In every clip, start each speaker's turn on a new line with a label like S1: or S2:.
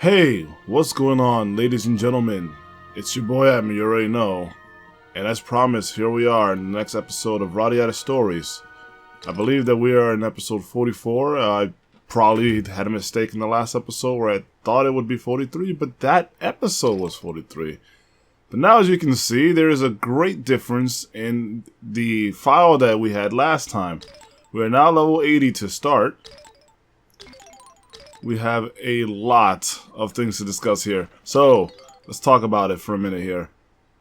S1: Hey, what's going on, ladies and gentlemen? It's your boy Adam, you already know. And as promised, here we are in the next episode of Radiata Stories. I believe that we are in episode 44. I probably had a mistake in the last episode where I thought it would be 43, but that episode was 43. But now, as you can see, there is a great difference in the file that we had last time. We are now level 80 to start. We have a lot of things to discuss here. So, let's talk about it for a minute here.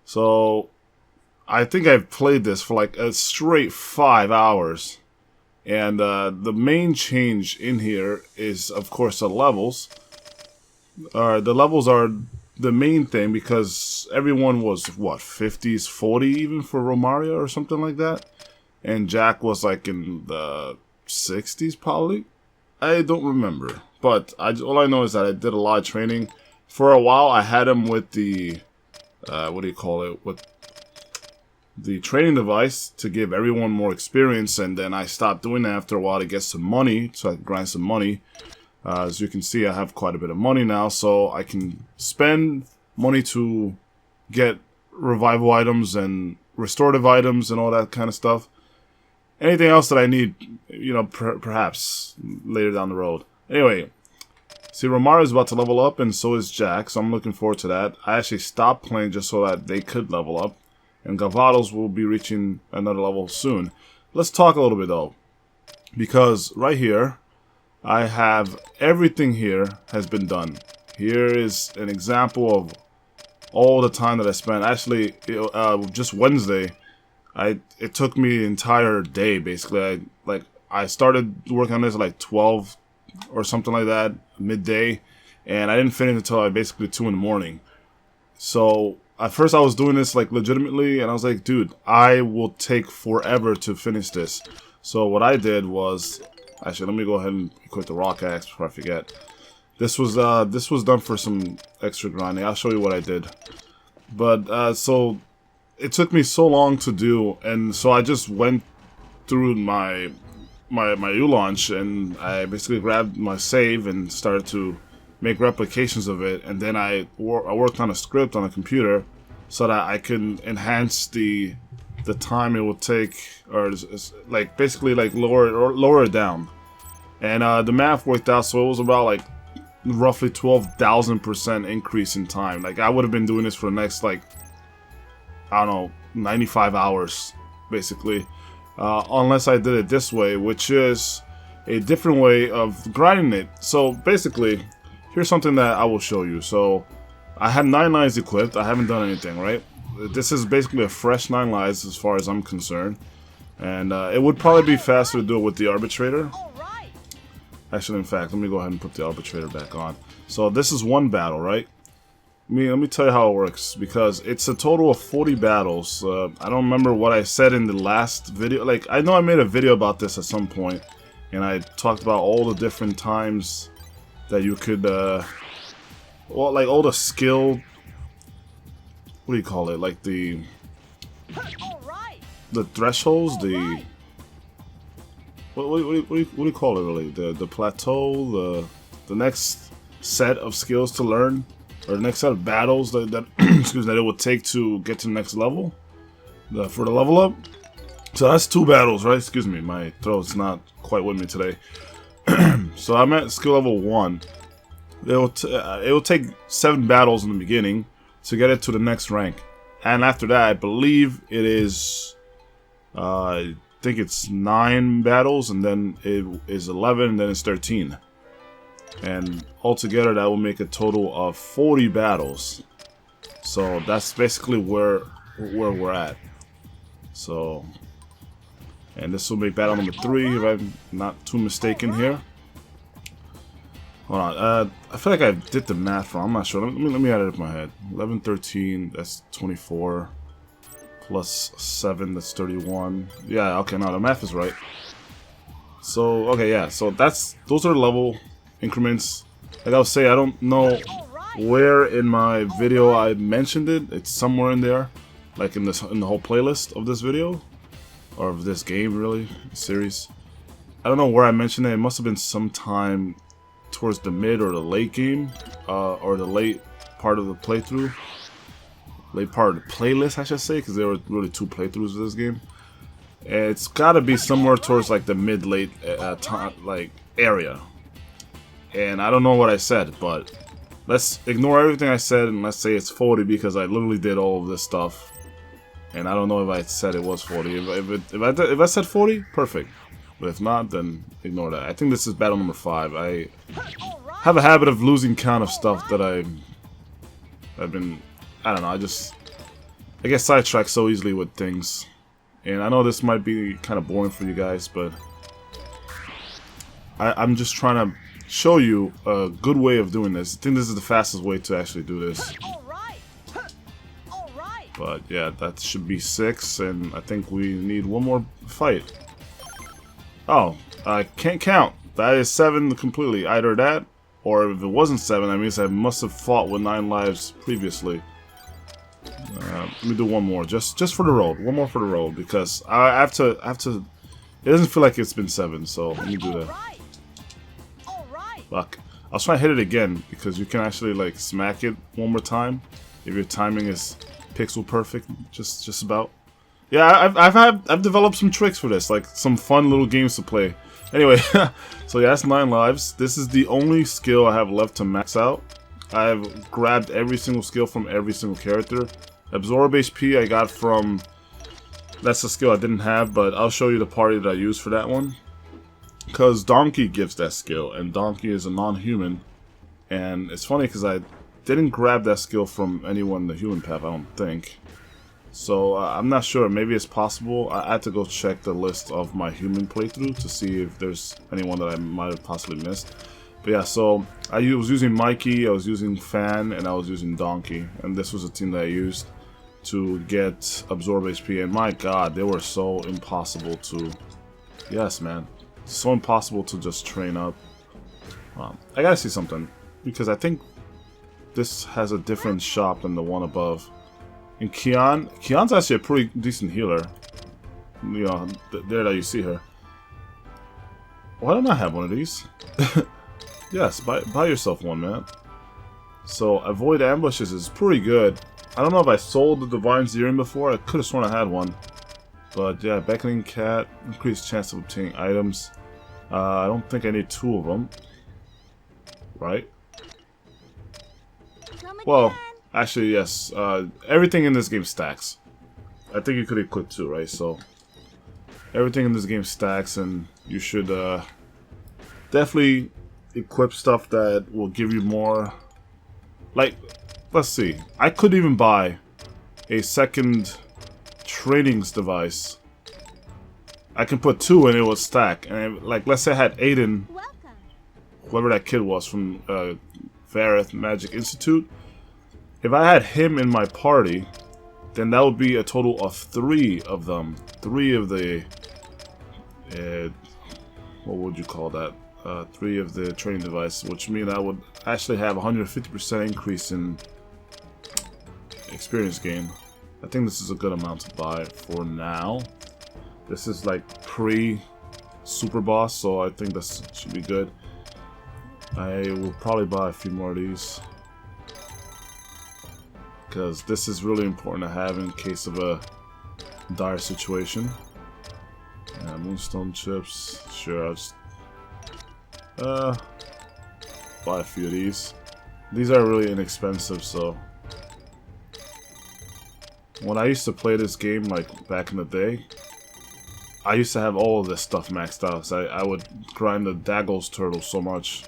S1: So, I think I've played this for like a straight 5 hours. And the main change in here is, of course, the levels. The levels are the main thing because everyone was, what, 50s, 40 even for Romaria or something like that? And Jack was like in the 60s probably? I don't remember. But all I know is that I did a lot of training. For a while, I had him with the, with the training device to give everyone more experience. And then I stopped doing that after a while to get some money, so I could grind some money. As you can see, I have quite a bit of money now, so I can spend money to get revival items and restorative items and all that kind of stuff. Anything else that I need, you know, perhaps later down the road. Anyway, see, Romario is about to level up, and so is Jack, so I'm looking forward to that. I actually stopped playing just so that they could level up, and Gavados will be reaching another level soon. Let's talk a little bit, though, because right here, I have everything here has been done. Here is an example of all the time that I spent. Actually, just Wednesday, it took me the entire day, basically. I started working on this at like 12 or something like that, midday, and I didn't finish until basically 2 in the morning. So at first I was doing this like legitimately, and I was like, dude, I will take forever to finish this. So what I did was, actually, let me go ahead and equip the rock axe before I forget. This was done for some extra grinding. I'll show you what I did. But so it took me so long to do, and so I just went through my U-Launch, and I basically grabbed my save and started to make replications of it, and then I worked on a script on a computer so that I can enhance the time it would take, or like basically like lower it down. And the math worked out, so it was about like roughly 12,000% increase in time. Like I would have been doing this for the next like, I don't know, 95 hours basically. Unless I did it this way, which is a different way of grinding it. So basically, here's something that I will show you. So I had 9 lives equipped. I haven't done anything, right? This is basically a fresh 9 lives as far as I'm concerned. And it would probably be faster to do it with the arbitrator. Actually, in fact, let me go ahead and put the arbitrator back on. So this is one battle, right? Let me tell you how it works, because it's a total of 40 battles. I don't remember what I said in the last video. Like, I know I made a video about this at some point, and I talked about all the different times that you could, well, like all the skill, what do you call it? Like the thresholds, what do you call it really? The plateau, the next set of skills to learn. Or the next set of battles that excuse me, that it would take to get to the next level, for the level up. So that's 2 battles, right? Excuse me, my throat's not quite with me today. So I'm at skill level 1. It will take 7 battles in the beginning to get it to the next rank, and after that, I believe it is, I think it's 9 battles, and then it is 11, and then it's 13. And altogether that will make a total of 40 battles. So that's basically where we're at. So, and this will make battle number 3 if I'm not too mistaken here. Hold on, I feel like I did the math wrong. I'm not sure. Let me add it up in my head. 11, 13, that's 24. Plus 7, that's 31. Yeah, okay, no, the math is right. So, okay, yeah, so those are level increments. Like I was saying, I don't know where in my video I mentioned it. It's somewhere in there, like in the whole playlist of this video, or of this game, really, series. I don't know where I mentioned it. It must have been sometime towards the mid or the late game or the late part of the playthrough, late part of the playlist, I should say, because there were really 2 playthroughs of this game. It's got to be somewhere towards like the mid-late like area. And I don't know what I said, but let's ignore everything I said and let's say it's 40 because I literally did all of this stuff. And I don't know if I said it was 40. If I said 40, perfect. But if not, then ignore that. I think this is battle number 5. I have a habit of losing count of stuff that I've been, I don't know, I get sidetracked so easily with things. And I know this might be kind of boring for you guys, but I'm just trying to show you a good way of doing this. I think this is the fastest way to actually do this. But yeah, that should be 6, and I think we need one more fight. Oh, I can't count. That is 7 completely. Either that, or if it wasn't 7, that means I must have fought with 9 lives previously. Let me do one more, just for the road. One more for the road, because I have to. It doesn't feel like it's been 7, so let me do that. Fuck. I was trying to hit it again because you can actually like smack it one more time if your timing is pixel perfect, just about. Yeah, I've developed some tricks for this, like some fun little games to play. Anyway, so yeah, that's 9 lives. This is the only skill I have left to max out. I've grabbed every single skill from every single character. Absorb HP I got from, that's a skill I didn't have, but I'll show you the party that I used for that one. Because Donkey gives that skill, and Donkey is a non-human. And it's funny because I didn't grab that skill from anyone in the human path, I don't think. So I'm not sure, maybe it's possible. I had to go check the list of my human playthrough to see if there's anyone that I might have possibly missed. But yeah, so I was using Mikey, I was using Fan, and I was using Donkey. And this was a team that I used to get Absorb HP. And my god, they were so impossible to... Yes, man. So impossible to just train up. I gotta see something. Because I think this has a different shop than the one above. And Kion's actually a pretty decent healer. You know, there that you see her. Why don't I have one of these? Yes, buy yourself one, man. So, avoid ambushes is pretty good. I don't know if I sold the Divine Zerin before. I could have sworn I had one. But yeah, Beckoning Cat, increased chance of obtaining items. I don't think I need 2 of them. Right? Well, actually, yes. Everything in this game stacks. I think you could equip 2, right? So, everything in this game stacks, and you should definitely equip stuff that will give you more. Like, let's see. I could even buy a second trainings device. I can put 2 and it will stack. And like, let's say I had Aiden, whoever that kid was from Vareth Magic Institute. If I had him in my party, then that would be a total of 3 of them. 3 of the what would you call that? 3 of the training devices, which means I would actually have 150% increase in experience gain. I think this is a good amount to buy for now. This is like pre-super boss, so I think this should be good. I will probably buy a few more of these, because this is really important to have in case of a dire situation. Moonstone chips, sure, I'll just buy a few of these. These are really inexpensive, so when I used to play this game, like back in the day, I used to have all of this stuff maxed out. So I would grind the Daggles turtle so much.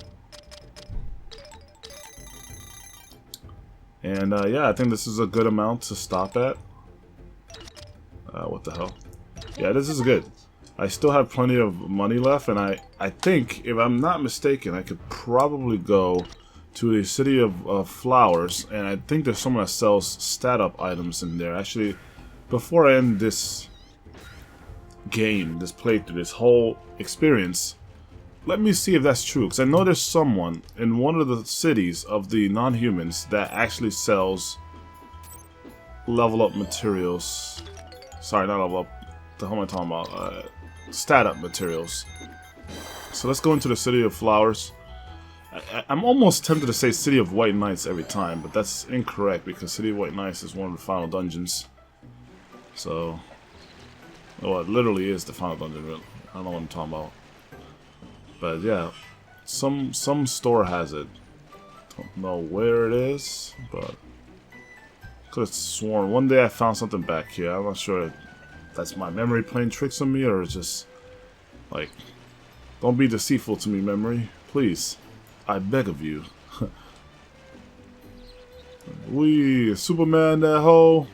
S1: And yeah, I think this is a good amount to stop at. What the hell? Yeah, this is good. I still have plenty of money left, and I think, if I'm not mistaken, I could probably go to the City of Flowers, and I think there's someone that sells stat-up items in there. Actually, before I end this game, this playthrough, this whole experience, let me see if that's true, because I know there's someone in one of the cities of the non-humans that actually sells level up materials. Sorry, not level up. What the hell am I talking about? Stat up materials. So let's go into the City of Flowers. I'm almost tempted to say City of White Knights every time, but that's incorrect because City of White Knights is one of the final dungeons. So, well, it literally is the final dungeon. Really. I don't know what I'm talking about. But yeah, some store has it. Don't know where it is, but could have sworn one day I found something back here. I'm not sure if that's my memory playing tricks on me or it's just like, don't be deceitful to me, memory, please. I beg of you. We Superman that hoe.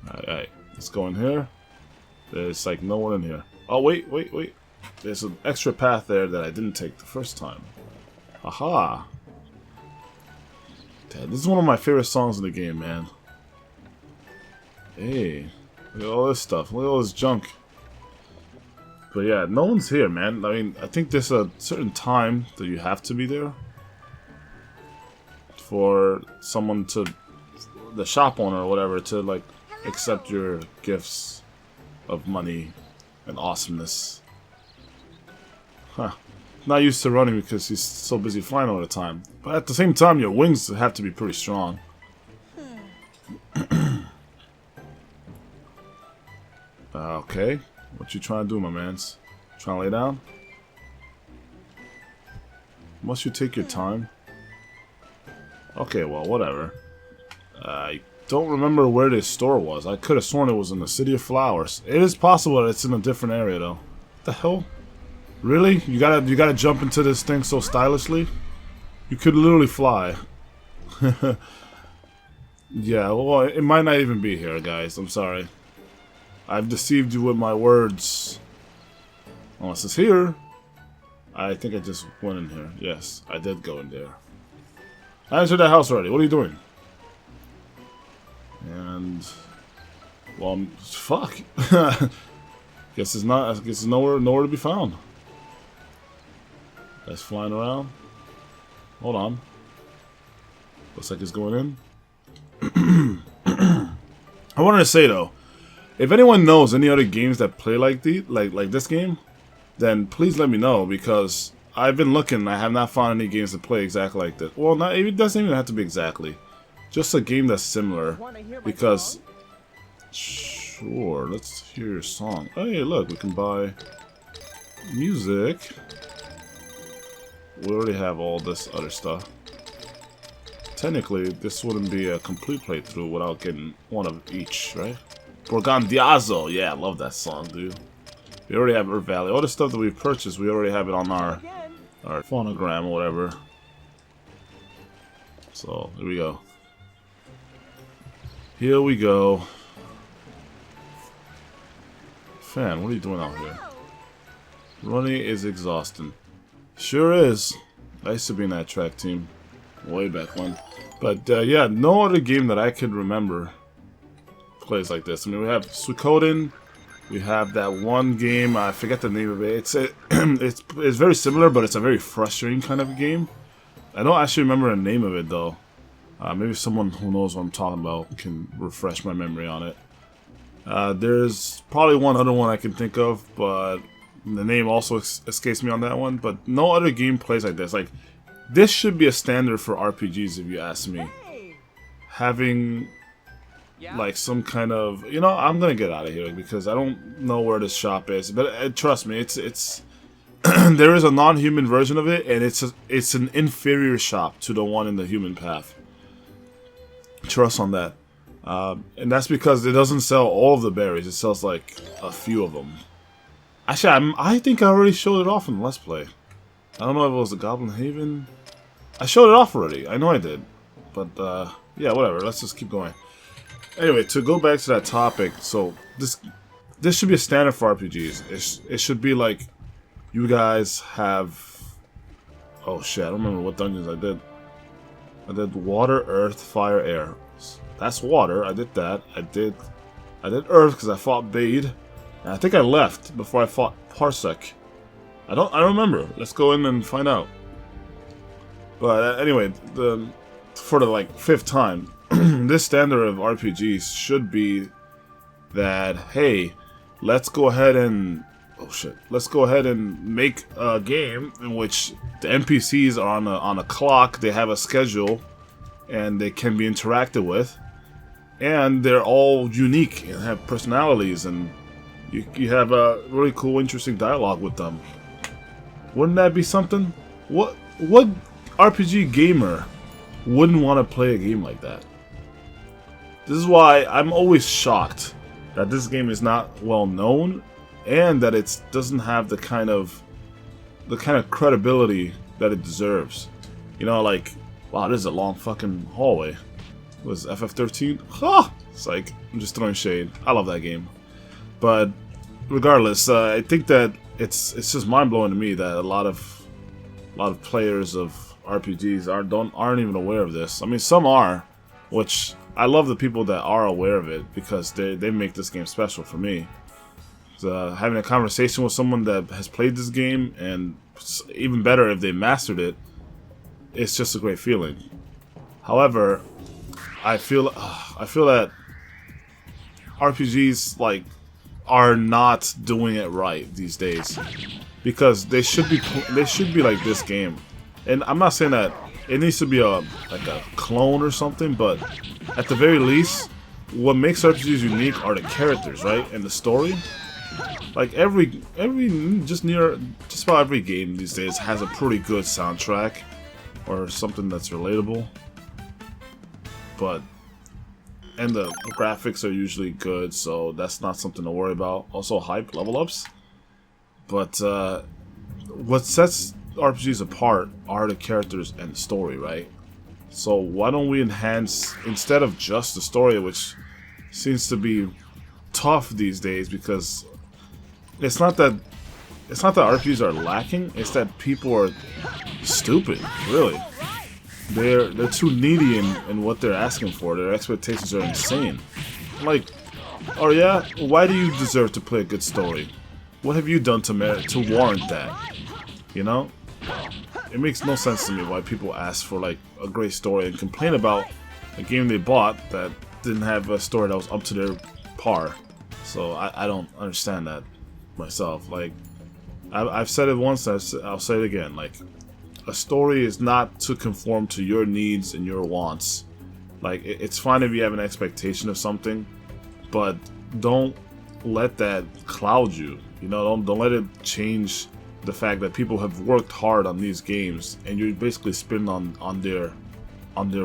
S1: Alright, let's go in here. There's like no one in here. Oh wait. There's an extra path there that I didn't take the first time. Haha. Damn, this is one of my favorite songs in the game, man. Hey, look at all this stuff. Look at all this junk. But yeah, no one's here, man. I mean, I think there's a certain time that you have to be there for someone to, the shop owner or whatever, to like accept your gifts of money and awesomeness. Huh. Not used to running because he's so busy flying all the time. But at the same time, your wings have to be pretty strong. Okay. What you trying to do, my mans? Trying to lay down? Must you take your time? Okay, well, whatever. I don't remember where this store was. I could have sworn it was in the City of Flowers. It is possible that it's in a different area, though. What the hell? Really? You gotta jump into this thing so stylishly? You could literally fly. Yeah, well, it might not even be here, guys. I'm sorry. I've deceived you with my words. Unless it's here. I think I just went in here. Yes, I did go in there. I entered that house already. What are you doing? And well, fuck. Guess it's not. I guess it's nowhere to be found. That's flying around. Hold on. Looks like it's going in. I wanted to say though, if anyone knows any other games that play like this game, then please let me know because I've been looking. I have not found any games that play exactly like this. Well, not it doesn't even have to be exactly. Just a game that's similar. Because sure, let's hear your song. Oh, hey, look, we can buy music. We already have all this other stuff. Technically, this wouldn't be a complete playthrough without getting one of each, right? Borgandiazo, yeah, I love that song, dude. We already have Earth Valley. All the stuff that we've purchased, we already have it on our phonogram or whatever. So, here we go. Here we go. Fan, what are you doing out here? Running is exhausting. Sure is. I used to be in that track team. Way back when. But, yeah, no other game that I could remember plays like this. I mean, we have Suikoden. We have that one game. I forget the name of it. It's very similar, but it's a very frustrating kind of game. I don't actually remember the name of it, though. Maybe someone who knows what I'm talking about can refresh my memory on it. There's probably one other one I can think of, but the name also escapes me on that one. But no other game plays like this. Like, this should be a standard for RPGs, if you ask me. Having like some kind of, you know, I'm gonna get out of here because I don't know where this shop is. But trust me, it's there is a non-human version of it, and it's an inferior shop to the one in the human path. Trust on that. And that's because it doesn't sell all of the berries. It sells like a few of them. Actually, I think I already showed it off in the Let's Play. I don't know if it was the Goblin Haven. I showed it off already. I know I did. But, yeah, whatever. Let's just keep going. Anyway, to go back to that topic, so this should be a standard for RPGs. It should be like, you guys have... Oh shit, I don't remember what dungeons I did. I did water, earth, fire, air. That's water. I did that. I did earth because I fought Bade. And I think I left before I fought Parsec. I don't remember. Let's go in and find out. But anyway, for the like 5th time, this standard of RPGs should be that, hey, let's go ahead and Oh shit. Let's go ahead and make a game in which the NPCs are on a clock, they have a schedule, and they can be interacted with. And they're all unique and have personalities, and you have a really cool, interesting dialogue with them. Wouldn't that be something? What RPG gamer wouldn't want to play a game like that? This is why I'm always shocked that this game is not well known, and that it doesn't have the kind of credibility that it deserves. You know, like, wow, this is a long fucking hallway. Was FF13? Ha! It's like, I'm just throwing shade. I love that game. But regardless, I think that it's just mind blowing to me that a lot of players of RPGs aren't even aware of this. I mean, some are, which I love the people that are aware of it, because they make this game special for me. So, having a conversation with someone that has played this game, and even better if they mastered it, it's just a great feeling. However, I feel that RPGs are not doing it right these days, because they should be like this game. And I'm not saying that it needs to be a clone or something, but at the very least, what makes RPGs unique are the characters, right, and the story. Like just about every game these days has a pretty good soundtrack or something that's relatable. And the graphics are usually good, so that's not something to worry about. Also, hype level ups. But what sets RPGs apart are the characters and the story, right? So why don't we enhance, instead of just the story, which seems to be tough these days, because it's not that RPGs are lacking, it's that people are stupid, really. They're too needy in what they're asking for. Their expectations are insane. Like, oh yeah, why do you deserve to play a good story? What have you done to warrant that? You know? It makes no sense to me why people ask for like a great story and complain about a game they bought that didn't have a story that was up to their par. So I don't understand that myself. Like, I've said it once, I'll say it again. Like, a story is not to conform to your needs and your wants. Like, it's fine if you have an expectation of something, but don't let that cloud you. You know, don't let it change the fact that people have worked hard on these games, and you're basically spinning on their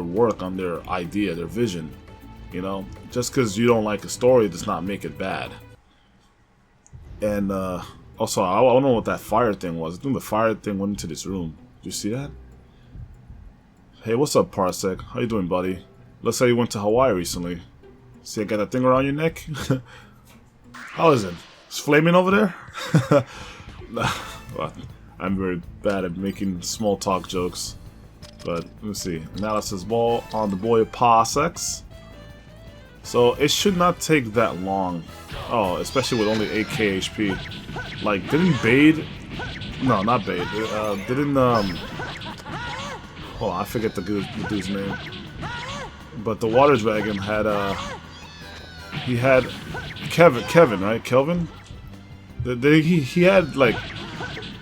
S1: work, on their idea, their vision. You know, just because you don't like a story does not make it bad. And also, I don't know what that fire thing was. I think the fire thing went into this room. Did you see that? Hey, what's up, Parsec? How you doing, buddy? Looks like you went to Hawaii recently. See, I got that thing around your neck? How is it? It's flaming over there? Well, I'm very bad at making small talk jokes. But, let me see. Analysis ball on the boy Parsecs. So, it should not take that long. Oh, especially with only 8k HP. Like, didn't Bade... No, not Bade. Didn't, oh, I forget the dude's name. But the Water Dragon had, he had Kevin, right? Kelvin? He had, like,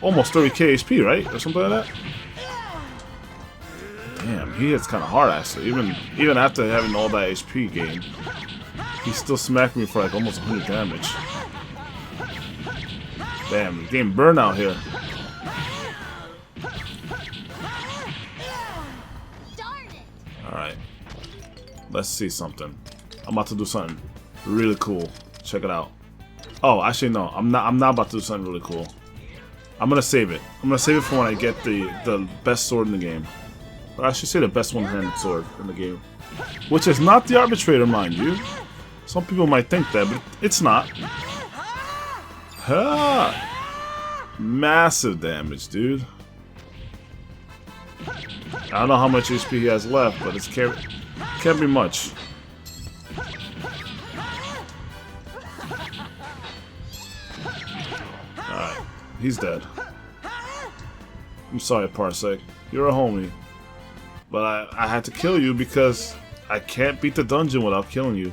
S1: almost 30k HP, right? Or something like that? Damn, he hits kind of hard, actually. Even after having all that HP gain, he still smacked me for, like, almost 100 damage. Damn, getting burned out here. Alright. Let's see something. I'm about to do something really cool. Check it out. Oh, actually no, I'm not about to do something really cool. I'm gonna save it. I'm gonna save it for when I get the best sword in the game. Or I should say the best one-handed sword in the game. Which is not the Arbitrator, mind you. Some people might think that, but it's not. Ha! Massive damage, dude. I don't know how much HP he has left, but it can't be much. Alright, he's dead. I'm sorry, Parsec. You're a homie. But I had to kill you because I can't beat the dungeon without killing you.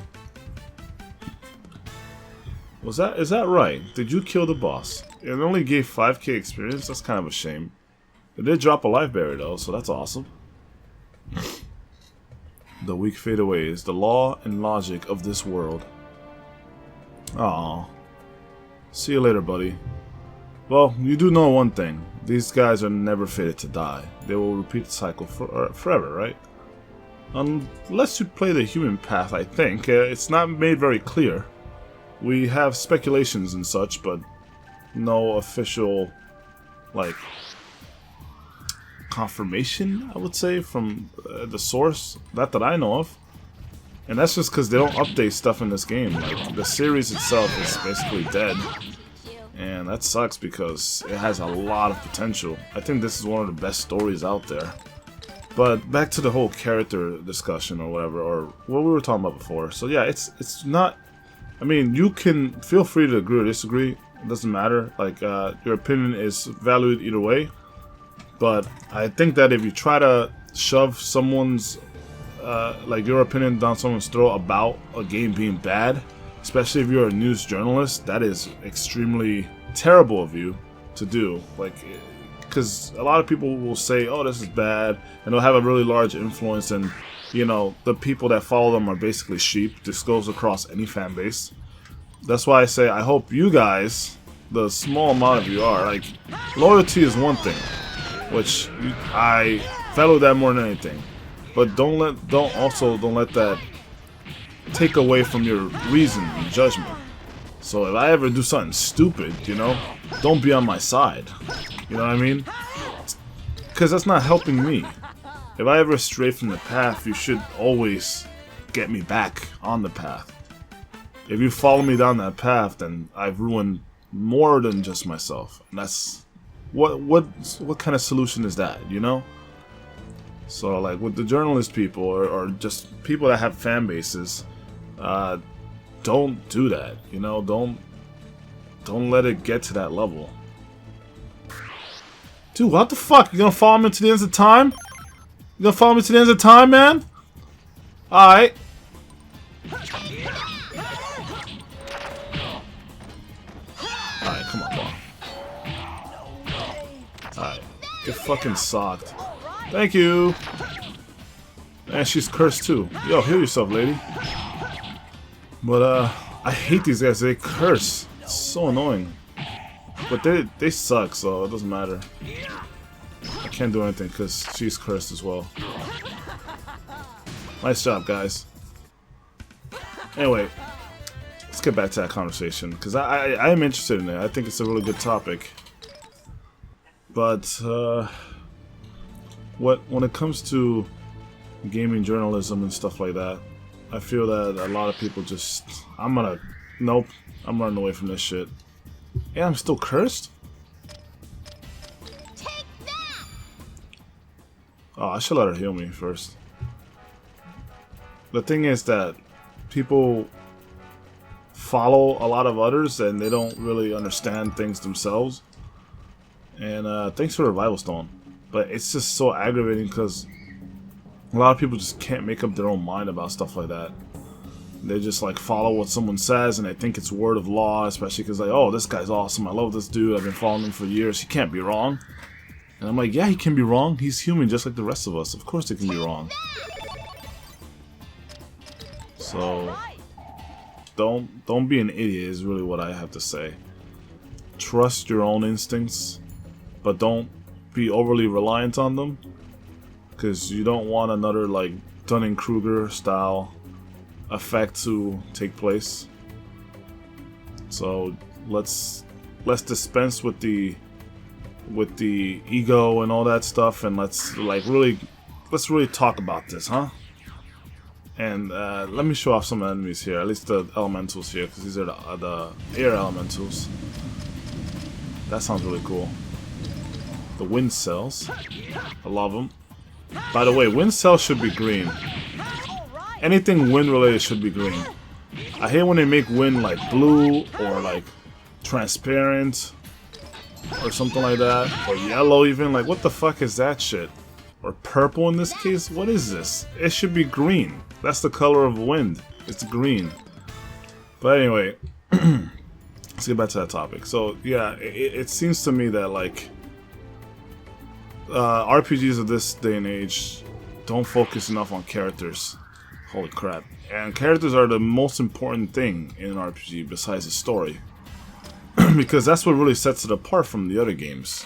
S1: Is that right? Did you kill the boss? It only gave 5k experience? That's kind of a shame. It did drop a life berry though, so that's awesome. The weak fade away is the law and logic of this world. Aww. See you later, buddy. Well, you do know one thing. These guys are never fated to die. They will repeat the cycle forever, right? Unless you play the human path, I think. It's not made very clear. We have speculations and such, but no official, like, confirmation, I would say, from the source. Not that I know of. And that's just because they don't update stuff in this game. Like, the series itself is basically dead. And that sucks because it has a lot of potential. I think this is one of the best stories out there. But back to the whole character discussion or whatever, or what we were talking about before. So yeah, it's not... I mean, you can feel free to agree or disagree. It doesn't matter. Like, your opinion is valued either way. But I think that if you try to shove someone's, like, your opinion down someone's throat about a game being bad, especially if you're a news journalist, that is extremely terrible of you to do. Like, because a lot of people will say, oh, this is bad, and they'll have a really large influence, and, you know, the people that follow them are basically sheep. This goes across any fan base. That's why I say, I hope you guys, the small amount of you are, like, loyalty is one thing, which I value that more than anything. But don't let that take away from your reason and judgment. So if I ever do something stupid, you know, don't be on my side. You know what I mean? Because that's not helping me. If I ever stray from the path, you should always get me back on the path. If you follow me down that path, then I've ruined more than just myself. And that's what kind of solution is that, you know? So like with the journalist people or just people that have fan bases, don't do that, you know? Don't let it get to that level. Dude, what the fuck? You gonna follow me to the ends of time? You gonna follow me to the ends of time, man? Alright. Alright, come on, ball. Alright. Get fucking socked. Thank you. And she's cursed too. Yo, heal yourself, lady. But I hate these guys. They curse. It's so annoying. But they suck, so it doesn't matter. I can't do anything because she's cursed as well. Nice job, guys. Anyway, let's get back to that conversation because I am interested in it. I think it's a really good topic. But when it comes to gaming journalism and stuff like that, I feel that a lot of people just... Nope. I'm running away from this shit. And I'm still cursed? Oh, I should let her heal me first. The thing is that people follow a lot of others and they don't really understand things themselves. And thanks for the revival stone. But it's just so aggravating because a lot of people just can't make up their own mind about stuff like that. They just like follow what someone says and they think it's word of law, especially because like, oh, this guy's awesome, I love this dude, I've been following him for years, he can't be wrong. And I'm like, yeah, he can be wrong, he's human just like the rest of us, of course he can be wrong. So don't be an idiot is really what I have to say. Trust your own instincts, but don't be overly reliant on them, because you don't want another like Dunning-Kruger style effect to take place. So let's dispense with the ego and all that stuff, and let's really talk about this, huh? And let me show off some enemies here, at least the elementals here, because these are the air elementals. That sounds really cool. The wind cells, I love them. By the way, wind cells should be green. Anything wind related should be green. I hate when they make wind like blue or like transparent or something like that, or yellow even. Like, what the fuck is that shit? Or purple in this case? What is this? It should be green. That's the color of wind. It's green. But anyway, let's get back to that topic. So yeah, it seems to me that like RPGs of this day and age don't focus enough on characters. Holy crap. And characters are the most important thing in an RPG besides the story. Because that's what really sets it apart from the other games.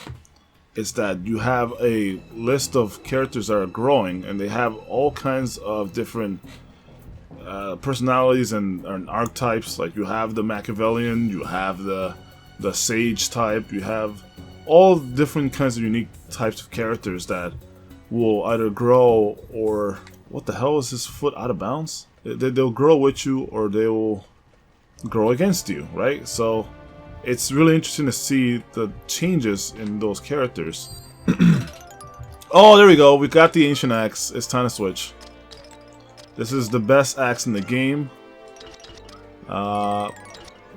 S1: It's that you have a list of characters that are growing, and they have all kinds of different personalities and archetypes. Like you have the Machiavellian, you have the Sage type, you have all different kinds of unique types of characters that will either grow or... What the hell is his foot out of bounds? They'll grow with you or they will grow against you, right? So it's really interesting to see the changes in those characters. Oh, there we go. We got the ancient axe. It's time to switch. This is the best axe in the game.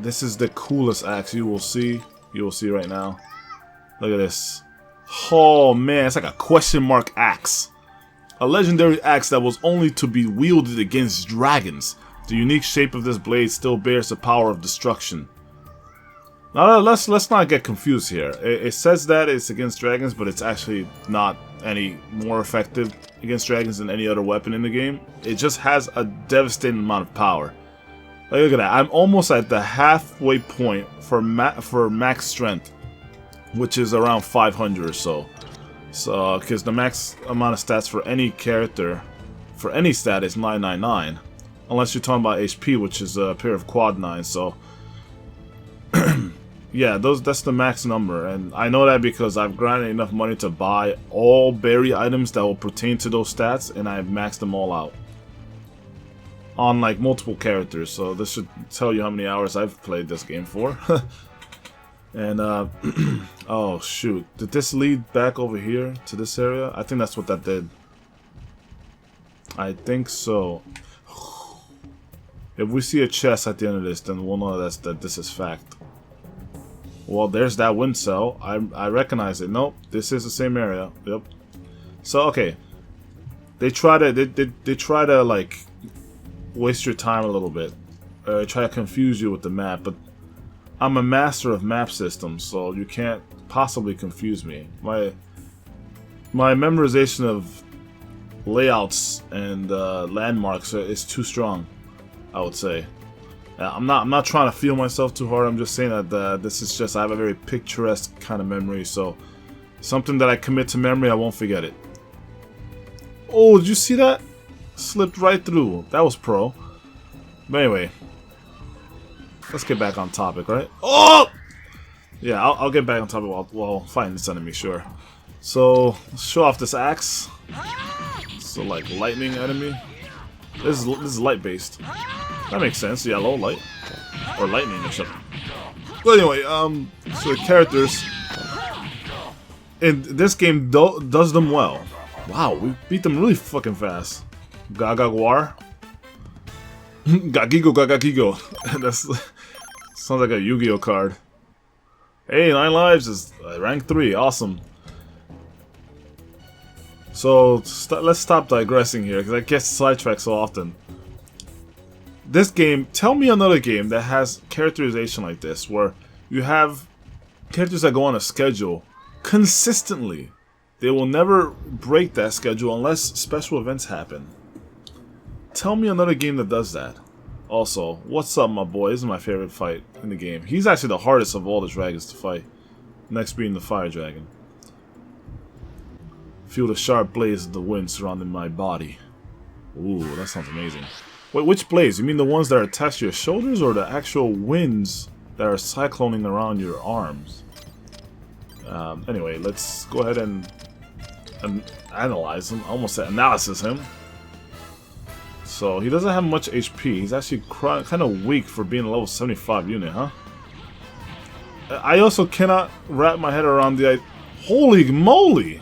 S1: This is the coolest axe you will see. You will see right now. Look at this. Oh man, it's like a question mark axe. A legendary axe that was only to be wielded against dragons. The unique shape of this blade still bears the power of destruction. Now let's not get confused here. It says that it's against dragons, but it's actually not any more effective against dragons than any other weapon in the game. It just has a devastating amount of power. Like, look at that. I'm almost at the halfway point for max strength, which is around 500 or so. So, because the max amount of stats for any character, for any stat, is 999. Unless you're talking about HP, which is a pair of quad 9, so... yeah, that's the max number, and I know that because I've grinded enough money to buy all berry items that will pertain to those stats, and I've maxed them all out. On, like, multiple characters, so this should tell you how many hours I've played this game for. And, oh shoot, did this lead back over here to this area? I think that's what that did. I think so. If we see a chest at the end of this, then we'll know that this is fact. Well, there's that wind cell. I recognize it. Nope, this is the same area. Yep. So, okay. They try to like, waste your time a little bit. Try to confuse you with the map, but I'm a master of map systems, so you can't possibly confuse me. My memorization of layouts and landmarks is too strong, I would say. I'm not trying to feel myself too hard. I'm just saying that this is just, I have a very picturesque kind of memory, so something that I commit to memory, I won't forget it. Oh, did you see that? Slipped right through. That was pro. But anyway, let's get back on topic, right? Oh! Yeah, I'll get back on topic while fighting this enemy, sure. So, let's show off this axe. So, like, lightning enemy. This is light-based. That makes sense, yellow, light. Or lightning or something. But anyway, so the characters in this game does them well. Wow, we beat them really fucking fast. Gagagwar. Gagigo, Gagagigo. That's sounds like a Yu-Gi-Oh card. Hey, 9 lives is rank 3. Awesome. So let's stop digressing here because I get sidetracked so often. This game, tell me another game that has characterization like this, where you have characters that go on a schedule consistently. They will never break that schedule unless special events happen. Tell me another game that does that. Also, what's up, my boy? This is my favorite fight in the game. He's actually the hardest of all the dragons to fight. Next being the fire dragon. Feel the sharp blaze of the wind surrounding my body. Ooh, that sounds amazing. Wait, which blaze? You mean the ones that are attached to your shoulders, or the actual winds that are cycloning around your arms? Anyway, let's go ahead and analyze him. I almost said analysis him. So, he doesn't have much HP. He's actually kind of weak for being a level 75 unit, huh? I also cannot wrap my head around the... Holy moly!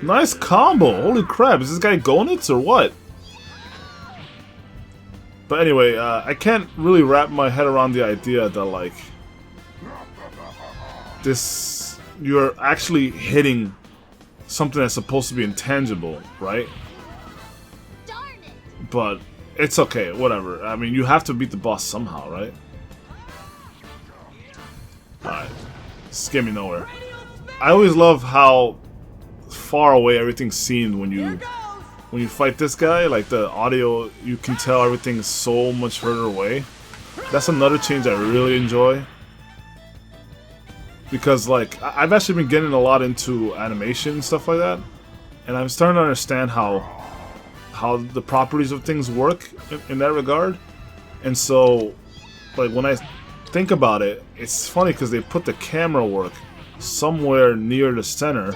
S1: Nice combo! Holy crap, is this guy Gonitz or what? But anyway, I can't really wrap my head around the idea that, like... You're actually hitting something that's supposed to be intangible, right? But it's okay, whatever. I mean, you have to beat the boss somehow, right? This get me nowhere. I always love how far away everything seemed when you fight this guy. Like the audio, you can tell everything is so much further away. That's another change I really enjoy. Because like I've actually been getting a lot into animation and stuff like that, and I'm starting to understand how the properties of things work in that regard. And so, like when I think about it, it's funny because they put the camera work somewhere near the center,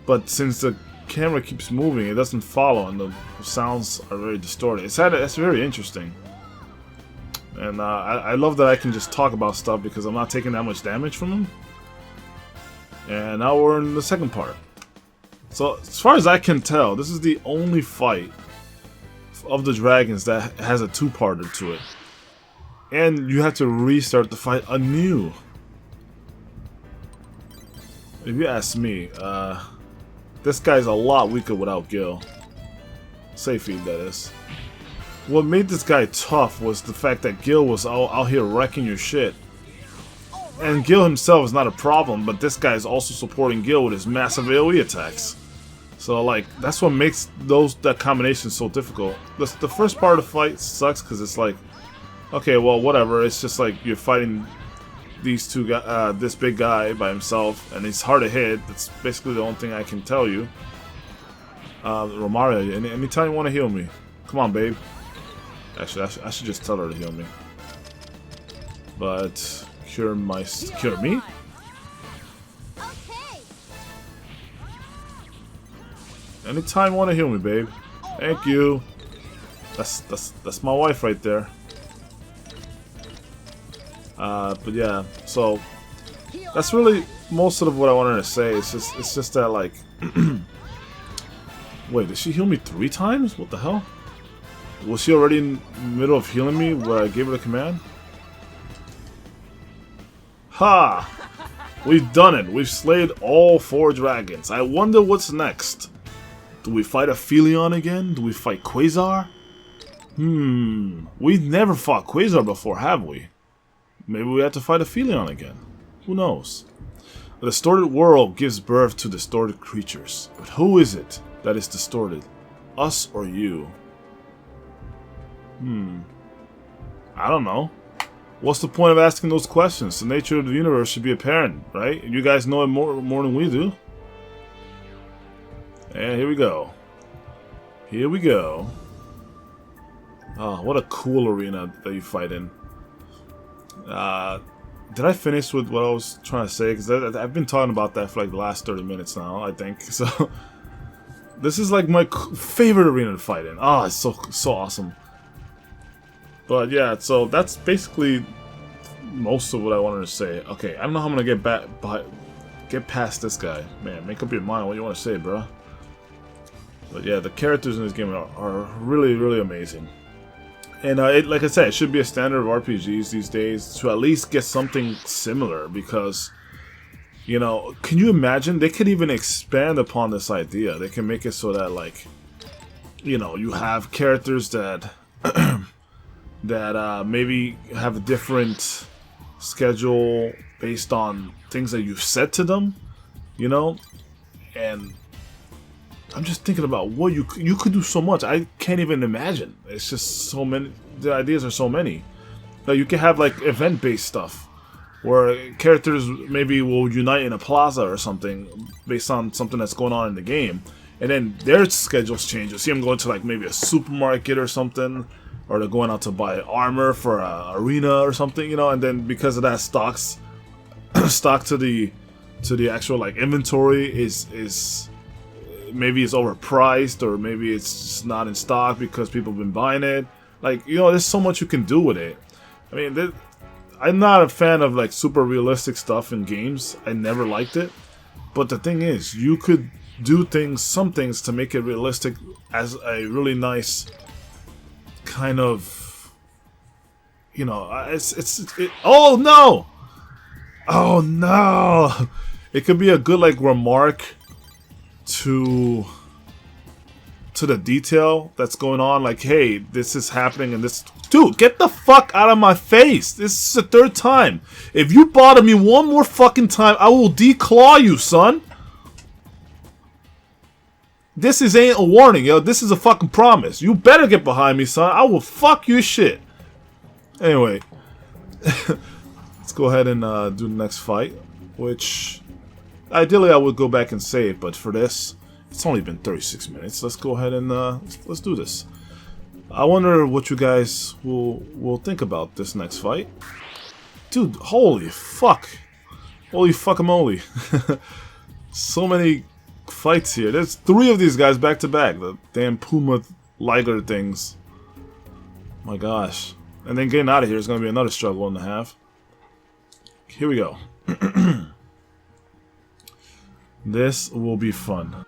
S1: but since the camera keeps moving, it doesn't follow, and the sounds are very distorted. It's very interesting, and I love that I can just talk about stuff because I'm not taking that much damage from them. And now we're in the second part. So as far as I can tell, this is the only fight of the dragons that has a two-parter to it, and you have to restart the fight anew. If you ask me, this guy's a lot weaker without Gil. Safe feed, that is. What made this guy tough was the fact that Gil was out here wrecking your shit. And Gil himself is not a problem, but this guy is also supporting Gil with his massive AoE attacks. So like, that's what makes that combination so difficult. The first part of the fight sucks because it's like, okay, well, whatever. It's just like you're fighting these two guys, this big guy by himself, and he's hard to hit. That's basically the only thing I can tell you. Romaria, anytime you want to heal me, come on, babe. Actually, I should just tell her to heal me. But cure me? Anytime you want to heal me, babe. Thank you. That's my wife right there. But yeah, so that's really most of what I wanted to say. It's just that like, wait, did she heal me 3 times? What the hell? Was she already in the middle of healing me where I gave her the command? Ha! We've done it. We've slayed all 4 dragons. I wonder what's next. Do we fight Aphelion again? Do we fight Quasar? We've never fought Quasar before, have we? Maybe we have to fight Aphelion again. Who knows? The distorted world gives birth to distorted creatures. But who is it that is distorted? Us or you? I don't know. What's the point of asking those questions? The nature of the universe should be apparent, right? You guys know it more than we do. And here we go. Here we go. Oh, what a cool arena that you fight in. Did I finish with what I was trying to say? Because I've been talking about that for like the last 30 minutes now, I think. So this is like my favorite arena to fight in. Oh, it's so awesome. But yeah, so that's basically most of what I wanted to say. Okay, I don't know how I'm gonna get past this guy. Man, make up your mind what you want to say, bro. But yeah, the characters in this game are really, really amazing. And like I said, it should be a standard of RPGs these days to at least get something similar because, you know, can you imagine? They could even expand upon this idea. They can make it so that, like, you know, you have characters that that maybe have a different schedule based on things that you've said to them, you know? And I'm just thinking about what you could do so much. I can't even imagine. It's just so many. The ideas are so many. Now you can have like event-based stuff where characters maybe will unite in a plaza or something based on something that's going on in the game, and then their schedules change. You see them going to like maybe a supermarket or something, or they're going out to buy armor for a arena or something, you know. And then because of that, stock to the actual like inventory is maybe it's overpriced, or maybe it's just not in stock because people have been buying it. Like, you know, there's so much you can do with it. I mean, I'm not a fan of like super realistic stuff in games. I never liked it. But the thing is, you could do some things to make it realistic as a really nice kind of, you know, oh no! Oh no! It could be a good like remark to to the detail that's going on. Like, hey, this is happening and this... Dude, get the fuck out of my face. This is the third time. If you bother me one more fucking time, I will declaw you, son. This ain't a warning, yo. This is a fucking promise. You better get behind me, son. I will fuck your shit. Anyway. Let's go ahead and do the next fight. Which... Ideally, I would go back and save, but for this... It's only been 36 minutes. Let's go ahead and let's do this. I wonder what you guys will think about this next fight. Dude, holy fuck. Holy fuckamoly. So many fights here. There's 3 of these guys back to back. The damn Puma Liger things. My gosh. And then getting out of here is going to be another struggle and a half. Here we go. This will be fun.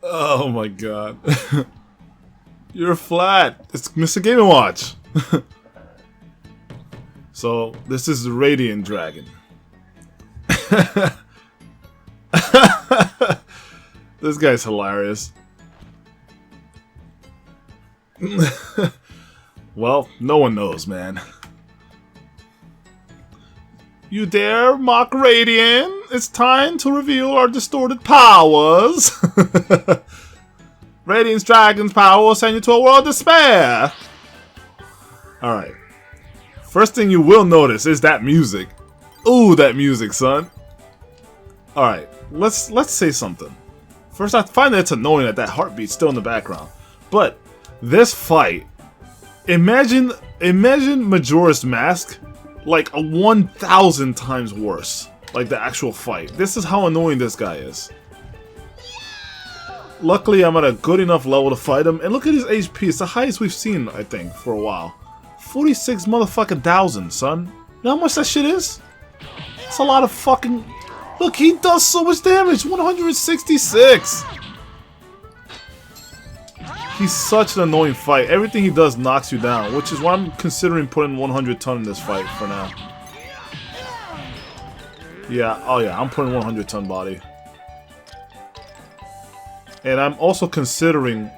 S1: Oh my god. You're flat. It's Mr. Game & Watch. So, this is the Radian Dragon. This guy's hilarious. Well, no one knows, man. You dare mock Radian? It's time to reveal our distorted powers. Radiant's Dragon's power will send you to a world of despair. Alright. First thing you will notice is that music. Ooh, that music, son. Alright, let's say something. First, I find that it's annoying that heartbeat's still in the background. But this fight, imagine Majora's Mask like a 1,000 times worse. Like the actual fight. This is how annoying this guy is. Luckily, I'm at a good enough level to fight him. And look at his HP. It's the highest we've seen, I think, for a while. 46 motherfucking thousand, son. You know how much that shit is? It's a lot of fucking... Look, he does so much damage. 166. He's such an annoying fight. Everything he does knocks you down, which is why I'm considering putting 100 ton in this fight for now. Yeah, oh yeah, I'm putting 100 ton body. And I'm also considering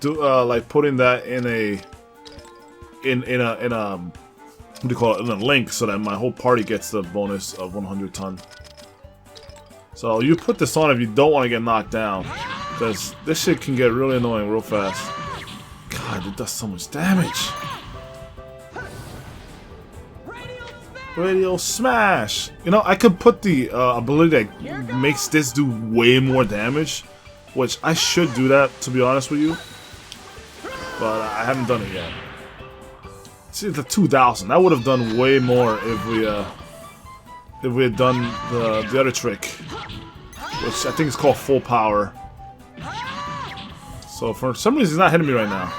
S1: like putting that in a what do you call it, in a link, so that my whole party gets the bonus of 100 ton. So you put this on if you don't want to get knocked down. Because this shit can get really annoying real fast. God, it does so much damage. Radio Smash! You know, I could put the ability that makes this do way more damage. Which I should do that, to be honest with you. But I haven't done it yet. See, the 2,000. That would have done way more if we had done the other trick. Which I think is called full power. So for some reason he's not hitting me right now.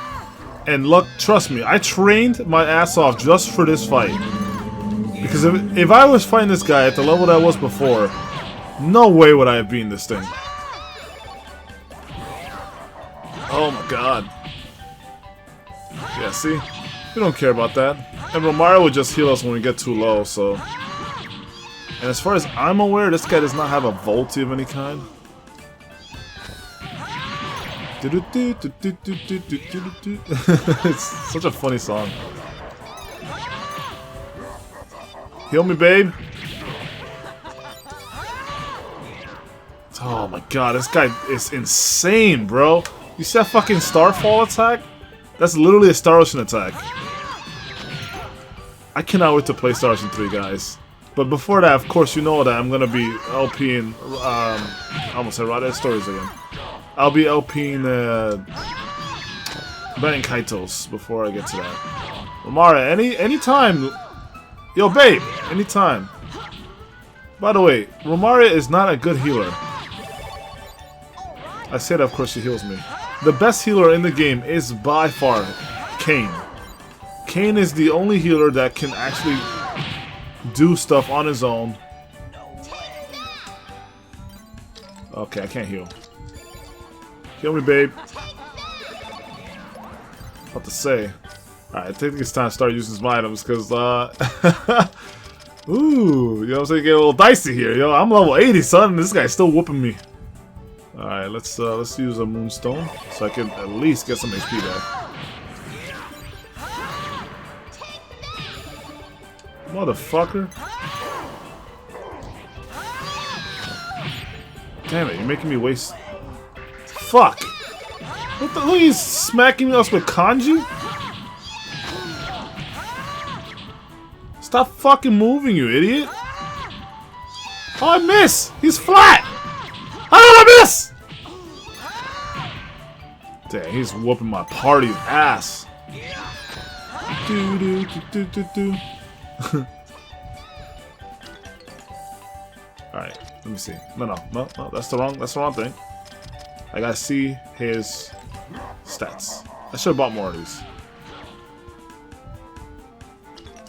S1: And look, trust me, I trained my ass off just for this fight. Because if I was fighting this guy at the level that I was before, no way would I have beaten this thing. Oh my god. Yeah, see? We don't care about that. And Romario would just heal us when we get too low, so... And as far as I'm aware, this guy does not have a Volti of any kind. It's such a funny song. Heal me, babe. Oh my god, this guy is insane, bro. You see that fucking Starfall attack? That's literally a Star Ocean attack. I cannot wait to play Star Ocean 3, guys. But before that, of course, you know that I'm gonna be LPing, I almost said Radiata Stories again. I'll be LPing, Banning Kaitos before I get to that. Romara, anytime. Yo, babe, anytime. By the way, Romaria is not a good healer. I said, of course, she heals me. The best healer in the game is by far Kane. Kane is the only healer that can actually do stuff on his own. Okay, I can't heal. Heal me, babe. What to say? Alright, I think it's time to start using some items, because, ooh, you know what I'm saying? Get a little dicey here, yo. I'm level 80, son, and this guy's still whooping me. Alright, let's use a moonstone, so I can at least get some HP back. Motherfucker. Damn it, you're making me waste. Fuck! What the hell? He's smacking us with kanji? Stop fucking moving, you idiot! Oh, I miss! He's flat! How did I miss? Damn, he's whooping my party's ass. Do do do do do. Alright, let me see. No, that's the wrong thing. I gotta see his stats. I should have bought more of these.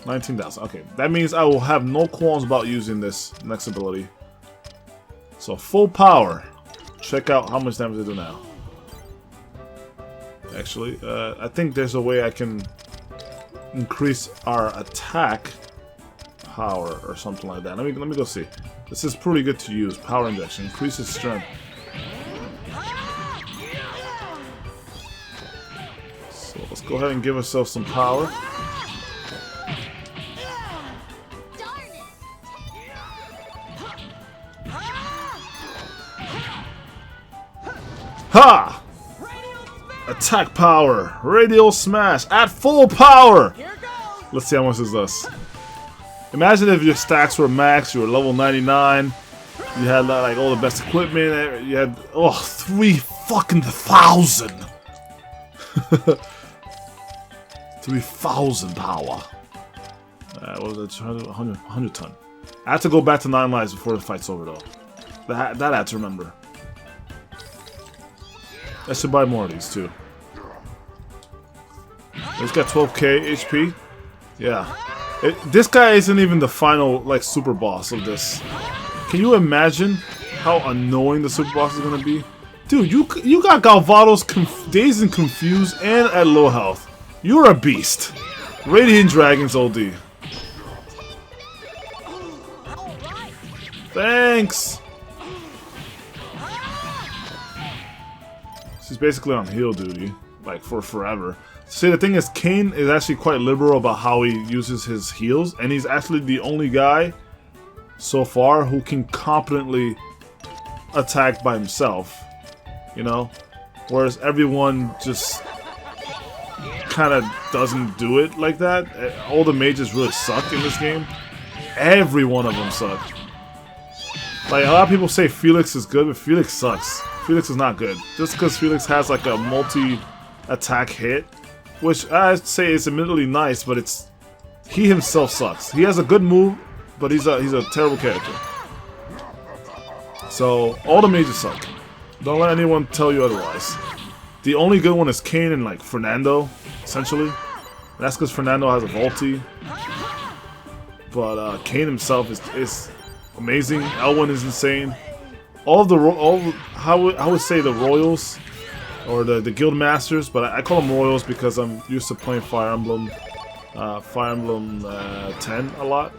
S1: 19,000. Okay, that means I will have no qualms about using this next ability. So full power. Check out how much damage they do now. Actually, I think there's a way I can increase our attack power or something like that. Let me go see. This is pretty good to use. Power injection increases strength. So let's go ahead and give ourselves some power. Ha! Attack power, radial smash at full power. Let's see how much this does. Imagine if your stacks were max, you were level 99, you had like all the best equipment, you had 3,000. 3,000 power. What was that? 100 ton. I have to go back to 9 lives before the fight's over though. That I have to remember. I should buy more of these too. It's got 12k HP. Yeah. This guy isn't even the final, like, super boss of this. Can you imagine how annoying the super boss is gonna be? Dude, you got Galvados dazed and confused and at low health. You're a beast. Radiant Dragon's OD. Thanks! She's basically on heal duty, like, for forever. See, the thing is, Kane is actually quite liberal about how he uses his heals, and he's actually the only guy so far who can competently attack by himself, you know? Whereas everyone just kind of doesn't do it like that. All the mages really suck in this game. Every one of them suck. Like, a lot of people say Felix is good, but Felix sucks. Felix is not good. Just because Felix has like a multi-attack hit, which I'd say is admittedly nice, but he himself sucks. He has a good move, but he's a terrible character. So all the mages suck. Don't let anyone tell you otherwise. The only good one is Kane and like Fernando, essentially. That's because Fernando has a ulti. But Kane himself is amazing. Elwyn is insane. I would say the Royals, or the Guild Masters, but I call them Royals because I'm used to playing Fire Emblem 10 a lot.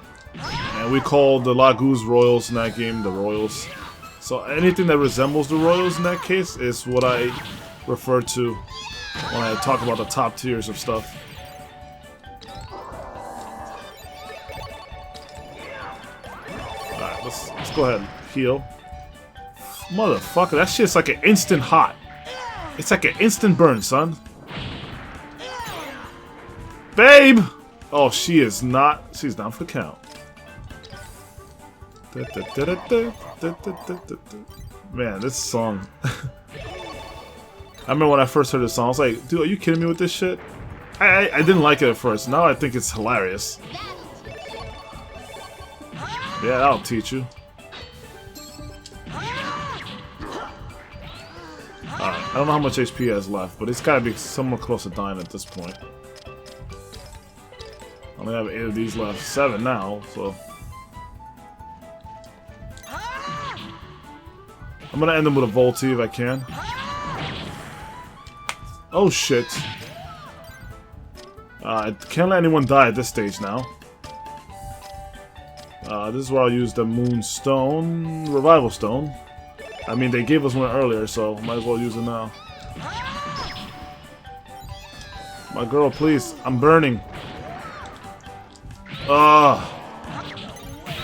S1: And we call the Laguz Royals in that game the Royals. So anything that resembles the Royals in that case is what I refer to when I talk about the top tiers of stuff. Alright, let's go ahead and heal. Motherfucker, that shit's like an instant hot. It's like an instant burn, son. Babe! Oh, she is not. She's down for the count. Man, this song. I remember when I first heard this song, I was like, dude, are you kidding me with this shit? I didn't like it at first. Now I think it's hilarious. Yeah, that'll teach you. Alright, I don't know how much HP he has left, but it's gotta be somewhere close to dying at this point. only have 8 of these left. 7 now, so... I'm gonna end them with a Volti if I can. Oh shit. I can't let anyone die at this stage now. This is where I'll use the Moonstone, Revival Stone. I mean, they gave us one earlier, so might as well use it now. My girl, please. I'm burning.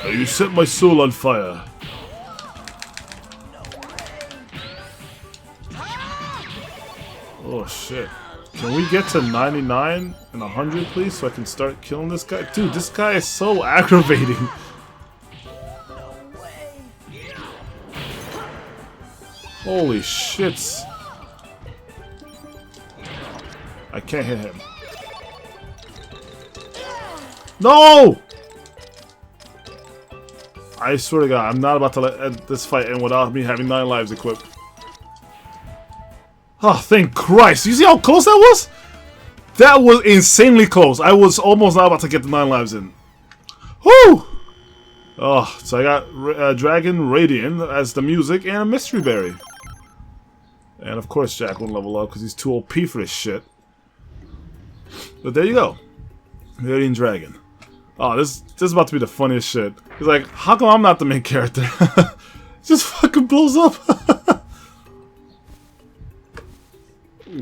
S1: You set my soul on fire. Oh shit. Can we get to 99 and 100 please so I can start killing this guy? Dude, this guy is so aggravating. Holy shits. I can't hit him. No! I swear to God, I'm not about to let this fight end without me having 9 lives equipped. Oh, thank Christ. You see how close that was? That was insanely close. I was almost not about to get the 9 lives in. Whoo! Oh, so I got Dragon Radian as the music and a Mystery Berry. And of course Jack won't level up because he's too OP for this shit. But there you go. Radiant Dragon. Oh, this is about to be the funniest shit. He's like, how come I'm not the main character? Just fucking blows up.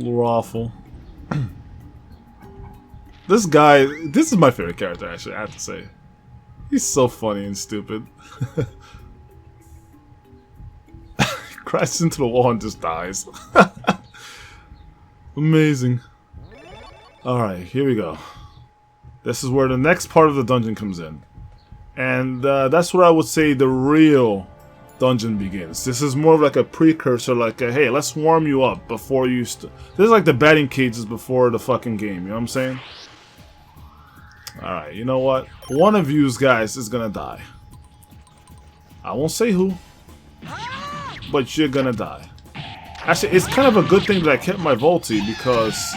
S1: Awful. This guy, this is my favorite character actually, I have to say. He's so funny and stupid. Crashes into the wall and just dies. Amazing. Alright, here we go. This is where the next part of the dungeon comes in. And that's where I would say the real dungeon begins. This is more of like a precursor, like a, hey, let's warm you up before you this is like the batting cages before the fucking game, you know what I'm saying? Alright, you know what? One of you guys is gonna die. I won't say who, but you're gonna die. Actually, it's kind of a good thing that I kept my Volti, because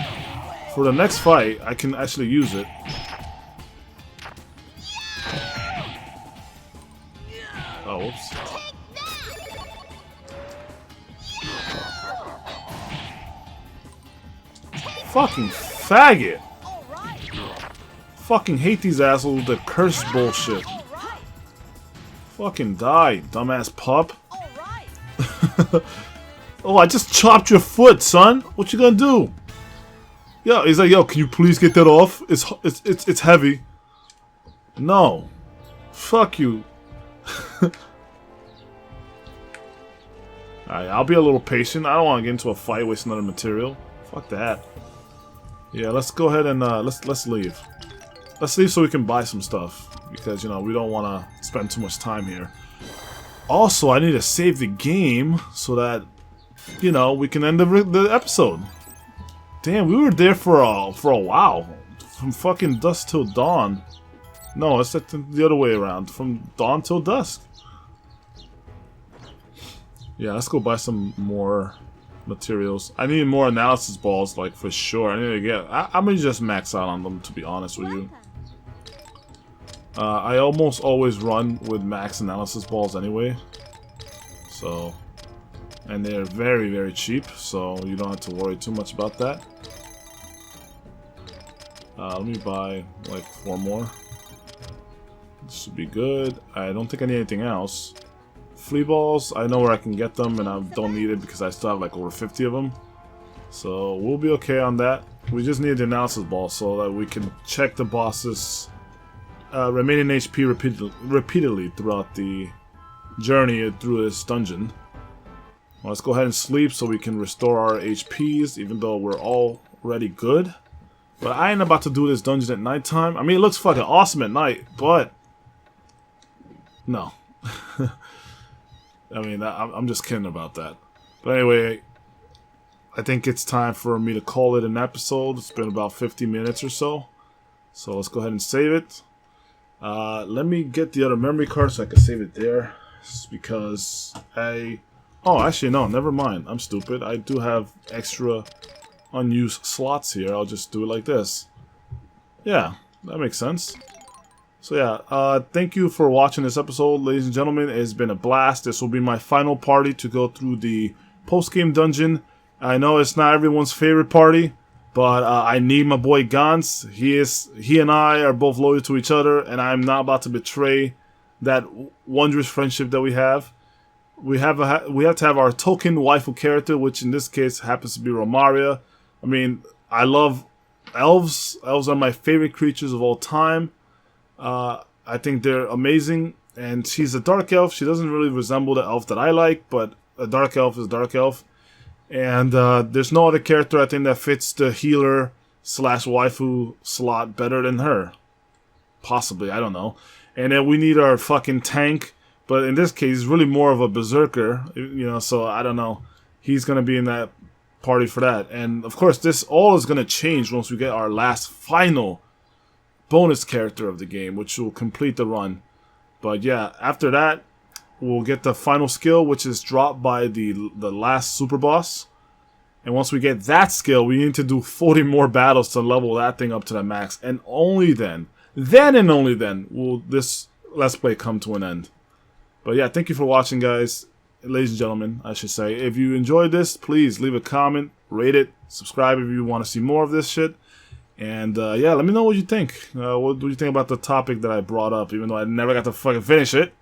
S1: for the next fight, I can actually use it. Oh, whoops. Fucking faggot! Fucking hate these assholes with the curse bullshit. Fucking die, dumbass pup. Oh, I just chopped your foot, son. What you gonna do? Yo, he's like, yo, can you please get that off? It's heavy. No. Fuck you. Alright, I'll be a little patient. I don't want to get into a fight wasting other material. Fuck that. Yeah, let's go ahead and let's leave. Let's leave so we can buy some stuff, because you know we don't want to spend too much time here. Also, I need to save the game so that you know we can end the episode. Damn, we were there for a while, from fucking dusk till dawn. No, it's the other way around, from dawn till dusk. Yeah, let's go buy some more materials. I need more analysis balls, like, for sure. I need to get... I'm gonna just max out on them, to be honest with you. I almost always run with max analysis balls anyway. So... And they're very, very cheap, so you don't have to worry too much about that. Let me buy, like, 4 more. This should be good. I don't think I need anything else. Flea balls, I know where I can get them, and I don't need it because I still have like over 50 of them. So we'll be okay on that. We just need the analysis ball so that we can check the boss's remaining HP repeatedly throughout the journey through this dungeon. Well, let's go ahead and sleep so we can restore our HPs, even though we're already good. But I ain't about to do this dungeon at nighttime. I mean, it looks fucking awesome at night, but... No. I mean, I'm just kidding about that. But anyway, I think it's time for me to call it an episode. It's been about 50 minutes or so. So let's go ahead and save it. Let me get the other memory card so I can save it there. Just because oh, actually, no, never mind. I'm stupid. I do have extra unused slots here. I'll just do it like this. Yeah, That makes sense. So yeah, thank you for watching this episode, ladies and gentlemen. It's been a blast. This will be my final party to go through the post-game dungeon. I know it's not everyone's favorite party, but I need my boy Gans. He and I are both loyal to each other, and I'm not about to betray that wondrous friendship that we have. We have to have our token waifu character, which in this case happens to be Romaria. I mean, I love elves. Elves are my favorite creatures of all time. I think they're amazing, and she's a dark elf. She doesn't really resemble the elf that I like, but a dark elf is a dark elf. And there's no other character I think that fits the healer / waifu slot better than her. Possibly, I don't know. And then we need our fucking tank, but in this case, really more of a berserker, you know, so I don't know. He's going to be in that party for that. And of course, this all is going to change once we get our last final bonus character of the game, which will complete the run. But yeah, after that, we'll get the final skill, which is dropped by the last super boss. And once we get that skill, we need to do 40 more battles to level that thing up to the max. And only then and only then, will this Let's Play come to an end. But yeah, thank you for watching, guys. Ladies and gentlemen, I should say. If you enjoyed this, please leave a comment, rate it, subscribe if you want to see more of this shit. And yeah, let me know what you think. What do you think about the topic that I brought up, even though I never got to fucking finish it,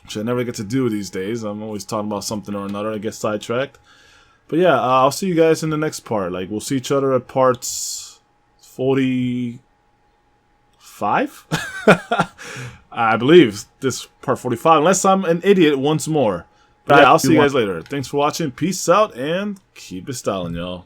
S1: which I never get to do these days. I'm always talking about something or another. I get sidetracked. But yeah, I'll see you guys in the next part. Like, we'll see each other at parts 45? I believe this part 45, unless I'm an idiot once more. But yeah, I'll see you guys later. Thanks for watching. Peace out, and keep it styling, y'all.